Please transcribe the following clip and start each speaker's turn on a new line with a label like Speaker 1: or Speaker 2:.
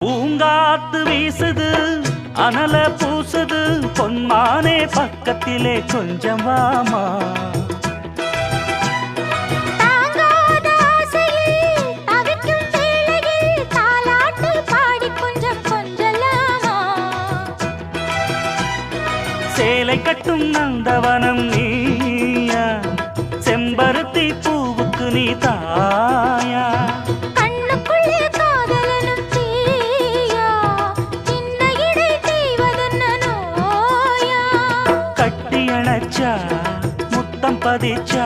Speaker 1: பூங்காத்து வீசுது அனல பூசுது பொன்மானே பக்கத்திலே கொஞ்சம் வாமா. சேலை கட்டும் நந்தவனம் நீயா, செம்பருத்தி பூவுக்கு நீ தாயா. கட்டியணைச்சா முத்தம் பதிச்சா